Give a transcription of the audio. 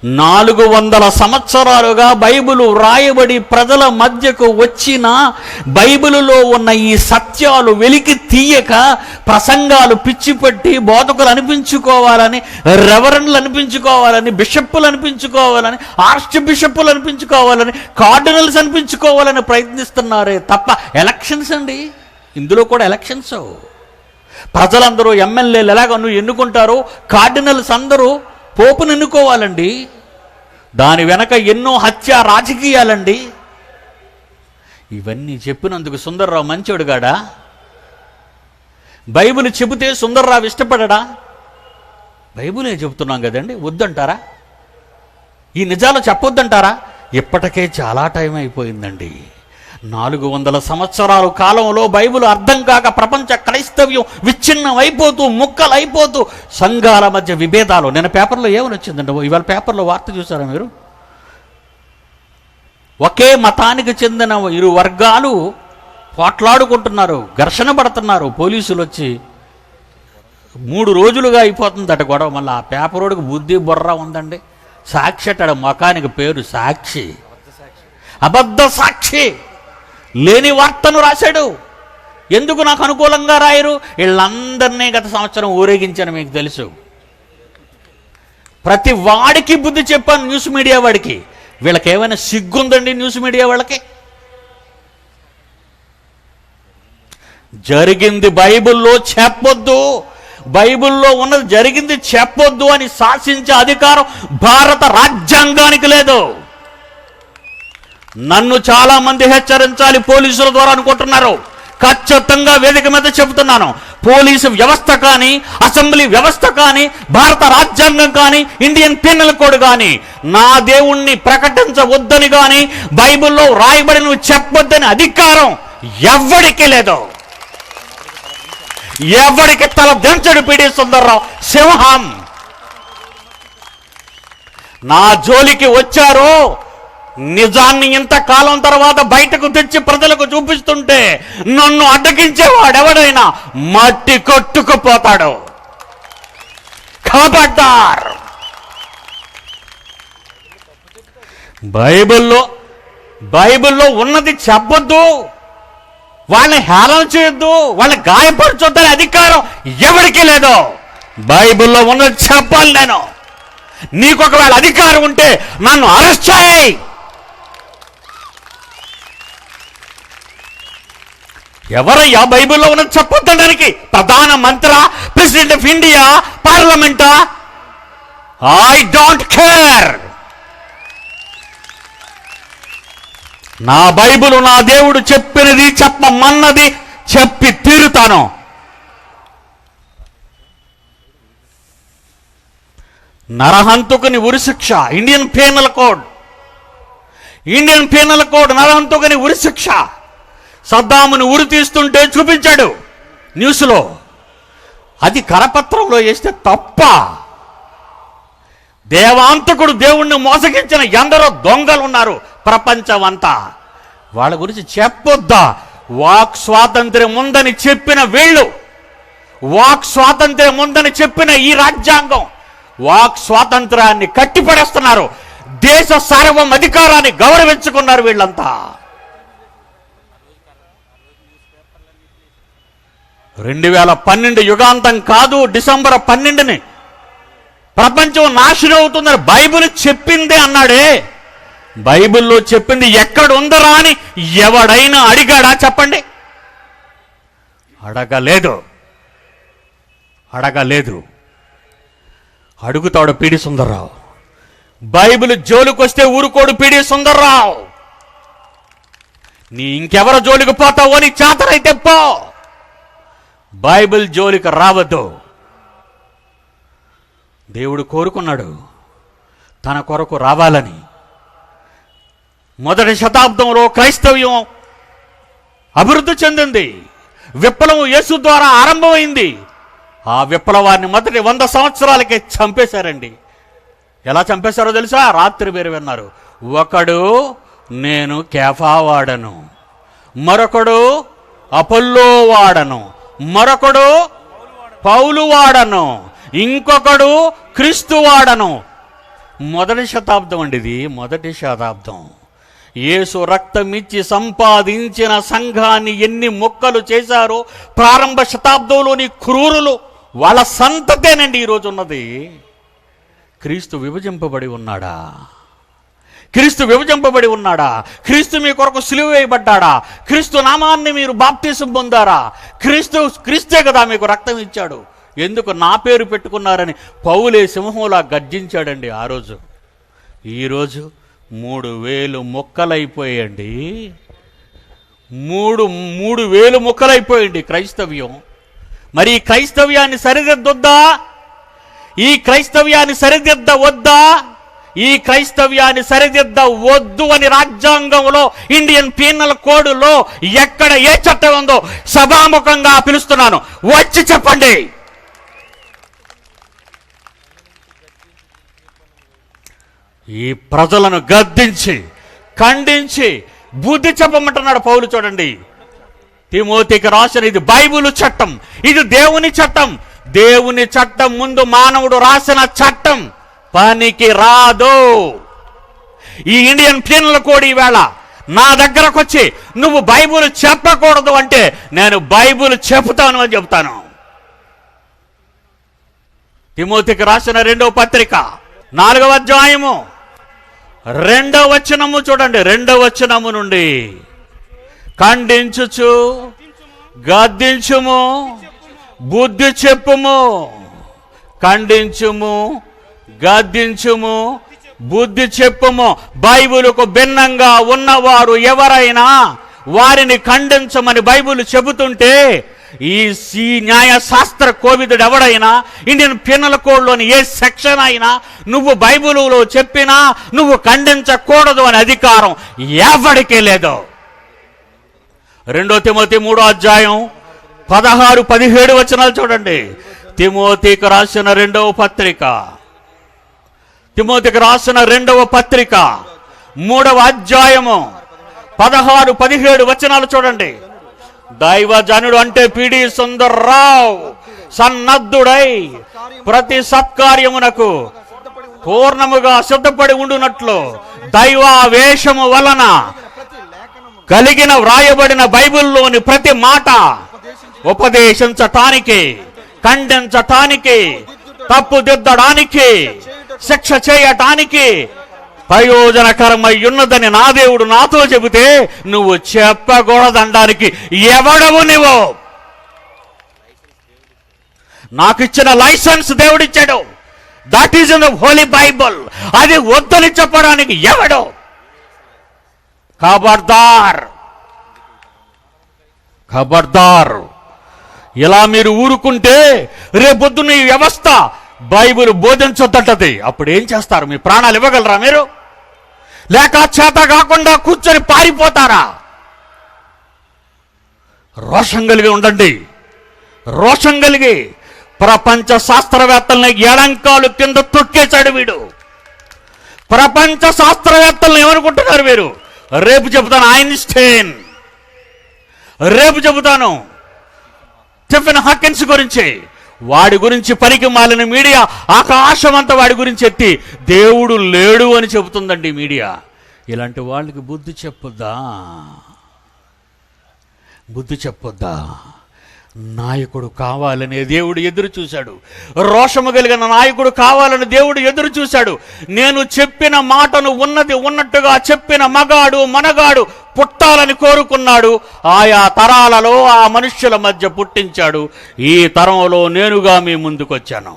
400 సంవత్సరాలుగా బైబిలు వ్రాయబడి ప్రజల మధ్యకు వచ్చిన బైబిలులో ఉన్న ఈ సత్యాలు వెలికి తీయక ప్రసంగాలు పిచ్చిపెట్టి బోధకులు అనిపించుకోవాలని, రెవరెండ్లు అనిపించుకోవాలని, బిషప్పులు అనిపించుకోవాలని, ఆర్చ్ బిషప్పులు అనిపించుకోవాలని, కార్డినల్స్ అనిపించుకోవాలని ప్రయత్నిస్తున్నారే తప్ప ఎలక్షన్స్ అండి. ఇందులో కూడా ఎలక్షన్స్. ప్రజలందరూ ఎమ్మెల్యేలు ఎలాగ ఎన్నుకుంటారో కార్డినల్స్ అందరూ పోపును ఎన్నుకోవాలండి. దాని వెనక ఎన్నో హత్య రాజకీయాలండి. ఇవన్నీ చెప్పినందుకు సుందర్రావు మంచోడుగాడా? బైబిల్ చెబితే సుందర్రావు ఇష్టపడడా? బైబిలే చెబుతున్నాం కదండి, వద్దంటారా? ఈ నిజాలు చెప్పొద్దంటారా? ఇప్పటికే చాలా టైం అయిపోయిందండి. 400 సంవత్సరాల కాలంలో బైబిల్ అర్థం కాక ప్రపంచ క్రైస్తవ్యం విచ్ఛిన్నం అయిపోతూ, ముక్కలు అయిపోతూ, సంఘాల మధ్య విభేదాలు. నేను పేపర్లో ఏమని వచ్చిందండి, ఇవాళ పేపర్లో వార్త చూసారా మీరు? ఒకే మతానికి చెందిన 2 వర్గాలు పోట్లాడుకుంటున్నారు, ఘర్షణ పడుతున్నారు. పోలీసులు వచ్చి 3 రోజులుగా అయిపోతుందట గొడవ. మళ్ళీ ఆ పేపరోడికి బుద్ధి బుర్ర ఉందండి. సాక్షి అట్టాడు, మకానికి పేరు సాక్షి, అబద్ధ సాక్షి. లేని వార్తను రాశాడు. ఎందుకు నాకు అనుకూలంగా రాయరు? వీళ్ళందరినీ గత సంవత్సరం ఊరేగించాను, మీకు తెలుసు. ప్రతి వాడికి బుద్ధి చెప్పాను, న్యూస్ మీడియా వాడికి. వీళ్ళకి ఏమైనా సిగ్గుందండి? న్యూస్ మీడియా వాళ్ళకి జరిగింది బైబిల్లో చెప్పొద్దు, బైబిల్లో ఉన్నది జరిగింది చెప్పొద్దు అని శాసించే అధికారం భారత రాజ్యాంగానికి లేదు. నన్ను చాలా మంది హెచ్చరించాలి పోలీసుల ద్వారా అనుకుంటున్నారు. ఖచ్చితంగా వేదిక మీద చెబుతున్నాను, పోలీసు వ్యవస్థ కానీ, అసెంబ్లీ వ్యవస్థ కానీ, భారత రాజ్యాంగం కానీ, ఇండియన్ పీనల్ కోడ్ కానీ నా దేవుణ్ణి ప్రకటించవద్దని కానీ, బైబిల్లో రాయబడి నువ్వు చెప్పొద్దని అధికారం ఎవరికి లేదు. ఎవరికి తల దించడు పిడి సుందర్రావు సింహం. నా జోలికి వచ్చారో నిజాన్ని ఇంతకాలం తర్వాత బయటకు తెచ్చి ప్రజలకు చూపిస్తుంటే నన్ను అడ్డగించేవాడెవడైనా మట్టి కొట్టుకుపోతాడు. ఖబర్దార్. బైబిల్లో ఉన్నది చెప్పొద్దు, వాళ్ళని హేళన చేయొద్దు, వాళ్ళని గాయపరచొద్దని అధికారం ఎవరికి లేదు. బైబిల్లో ఉన్నది చెప్పాలి నేను. నీకు ఒకవేళ అధికారం ఉంటే నన్ను అరెస్ట్ చేయి. ఎవరయ్యా బైబిల్లో ఉన్నది చెప్పొద్దడానికి? ప్రధాన మంత్రి, ప్రెసిడెంట్ ఆఫ్ ఇండియా, పార్లమెంటా? I don't care. నా బైబిల్ నా దేవుడు చెప్పినది, చెప్పమన్నది చెప్పి తీరుతాను. నరహంతుకుని ఉరిశిక్ష, ఇండియన్ పీనల్ కోడ్ నరహంతుకుని ఉరిశిక్ష. సద్దాముని ఉరి తీస్తుంటే చూపించాడు న్యూస్లో. అది కరపత్రంలో వేస్తే తప్ప. దేవాంతకుడు దేవుణ్ణి మోసగించిన ఎందరో దొంగలు ఉన్నారు ప్రపంచం అంతా. వాళ్ళ గురించి చెప్పొద్దా? వాక్ స్వాతంత్ర్యం ఉందని చెప్పిన వీళ్ళు, వాక్ స్వాతంత్ర్యం ఉందని చెప్పిన ఈ రాజ్యాంగం వాక్ స్వాతంత్రాన్ని కట్టిపడేస్తున్నారు. దేశ సార్వభౌమ అధికారాన్ని గౌరవించుకున్నారు వీళ్ళంతా. 2012 యుగాంతం కాదు, డిసెంబర్ 12ని ప్రపంచం నాశనం అవుతుందని బైబిల్ చెప్పిందే అన్నాడే. బైబిల్లో చెప్పింది ఎక్కడ ఉందరా అని ఎవడైనా అడిగాడా చెప్పండి? అడగలేదు. అడుగుతాడు పిడి సుందర్రావు. బైబిల్ జోలికొస్తే ఊరుకోడు పిడి సుందర్రావు. నీ ఇంకెవరు జోలికి పోతావు అని చేతనైతే పో, బైబిల్ జోలికి రావద్దు. దేవుడు కోరుకున్నాడు తన కొరకు రావాలని. మొదటి శతాబ్దంలో క్రైస్తవ్యం అభివృద్ధి చెందింది. విప్లవం యేసు ద్వారా ఆరంభమైంది. ఆ విప్లవాన్ని మొదటి 100 సంవత్సరాలకే చంపేశారండి. ఎలా చంపేశారో తెలుసా? రాత్రి మీరు విన్నారు. ఒకడు నేను కేఫా వాడను, మరొకడు అపోల్లో వాడను, మరొకడు పౌలు వాడను, ఇంకొకడు క్రీస్తు వాడను. మొదటి శతాబ్దం అండి, ఇది మొదటి శతాబ్దం. యేసు రక్తమిచ్చి సంపాదించిన సంఘాన్ని ఎన్ని మొక్కలు చేశారో ప్రారంభ శతాబ్దంలోని క్రూరులు, వాళ్ళ సంతతేనండి ఈరోజు ఉన్నది. క్రీస్తు విభజింపబడి ఉన్నాడా? క్రీస్తు విభజింపబడి ఉన్నాడా? క్రీస్తు మీ కొరకు సిలువ వేయబడ్డాడా? క్రీస్తు నామాన్ని మీరు బాప్తిసం పొందారా? క్రీస్తే కదా మీకు రక్తం ఇచ్చాడు. ఎందుకు నా పేరు పెట్టుకున్నారని పౌలే సింహంలా గర్జించాడండి ఆ రోజు. ఈరోజు 3000 మొక్కలైపోయాయండి. 3000 మొక్కలైపోయింది క్రైస్తవ్యం. మరి ఈ క్రైస్తవ్యాన్ని సరిదిద్దొద్దా? ఈ క్రైస్తవ్యాన్ని సరిదిద్దవద్దా? ఈ క్రైస్తవ్యాన్ని సరిదిద్దవద్దు అని రాజ్యాంగంలో, ఇండియన్ పీనల్ కోడ్లో ఎక్కడ ఏ చట్టం ఉందో సభాముఖంగా పిలుస్తున్నాను, వచ్చి చెప్పండి. ఈ ప్రజలను గద్దించి ఖండించి బుద్ధి చెప్పమంటున్నాడు పౌలు. చూడండి, తిమోతికి రాసిన ఇది బైబిలు చట్టం, ఇది దేవుని చట్టం. దేవుని చట్టం ముందు మానవుడు రాసిన చట్టం పనికి రాదు. ఈ ఇండియన్ పీనల్ కోడ్ ఈవేళ నా దగ్గరకు వచ్చి నువ్వు బైబిల్ చెప్పకూడదు అంటే నేను బైబిల్ చెబుతాను అని చెబుతాను. తిమోతికి రాసిన 2వ పత్రిక 4వ అధ్యాయము 2వ వచనము చూడండి. 2వ వచనము నుండి, ఖండించుచు గద్దించుము, బుద్ధి చెప్పుము. ఖండించుము, గద్దించుము, బుద్ధి చెప్పుము. బైబిలుకు భిన్నంగా ఉన్నవారు ఎవరైనా వారిని ఖండించమని బైబిల్ చెబుతుంటే, ఈ న్యాయశాస్త్ర కోవిదుడు ఎవడైనా, ఇండియన్ పీనల్ కోడ్లోని ఏ సెక్షన్ అయినా నువ్వు బైబిలులో చెప్పినా నువ్వు ఖండించకూడదు అనే అధికారం ఎవరికీ లేదు. 2 తిమోతి 3వ అధ్యాయం 16-17 వచనాలు చూడండి. తిమోతికి రాసిన 2వ పత్రిక, తిమోతికి రాసిన 2వ పత్రిక 3వ అధ్యాయము 16-17 వచనాలు చూడండి. దైవజనుడు అంటే పిడి సుందర్రావు సన్నద్ధుడై ప్రతి సత్కార్యమునకు పూర్ణముగా సిద్ధపడి ఉండునట్లు దైవావేశము వలన కలిగిన వ్రాయబడిన బైబిల్లోని ప్రతి మాట ఉపదేశించటానికి, ఖండించటానికి, తప్పుదిద్దడానికి, శిక్ష చేయటానికి ప్రయోజనకరమై ఉన్నదని నా దేవుడు నాతో చెబితే నువ్వు చెప్పకూడదనడానికి ఎవడవు నువ్వు? నాకు ఇచ్చిన లైసెన్స్ దేవుడిచ్చాడు. That is in the holy Bible. అది వద్దని చెప్పడానికి ఎవడు? ఖబర్దార్, ఖబర్దార్. ఇలా మీరు ఊరుకుంటే రేపొద్దున ఈ వ్యవస్థ బైబిల్ బోధించొద్దంటది. అప్పుడు ఏం చేస్తారు? మీ ప్రాణాలు ఇవ్వగలరా మీరు? లేక చేత కాకుండా కూర్చొని పారిపోతారా? రోషం కలిగి ఉండండి. రోషం కలిగి ప్రపంచ శాస్త్రవేత్తల్ని ఎడంకాలు కింద తొక్కేశాడు వీడు. ప్రపంచ శాస్త్రవేత్తలను ఏమనుకుంటున్నారు మీరు? రేపు చెబుతాను ఐన్స్టైన్, రేపు చెబుతాను స్టీఫెన్ హాకిన్స్ గురించి. వాడి గురించి పనికి మాలిన మీడియా ఆకాశమంతా వాడి గురించి ఎత్తి దేవుడు లేడు అని చెబుతుందండి మీడియా. ఇలాంటి వాళ్ళకి బుద్ధి చెప్పొద్దా? బుద్ధి చెప్పొద్దా? నాయకుడు కావాలని దేవుడు ఎదురు చూశాడు. రోషము కలిగిన నాయకుడు కావాలని దేవుడు ఎదురు చూశాడు. నేను చెప్పిన మాటను ఉన్నది ఉన్నట్టుగా చెప్పిన మగాడు మనగాడు పుట్టాలని కోరుకున్నాడు. ఆయా తరాలలో ఆ మనుష్యుల మధ్య పుట్టించాడు. ఈ తరంలో నేనుగా మీ ముందుకొచ్చాను.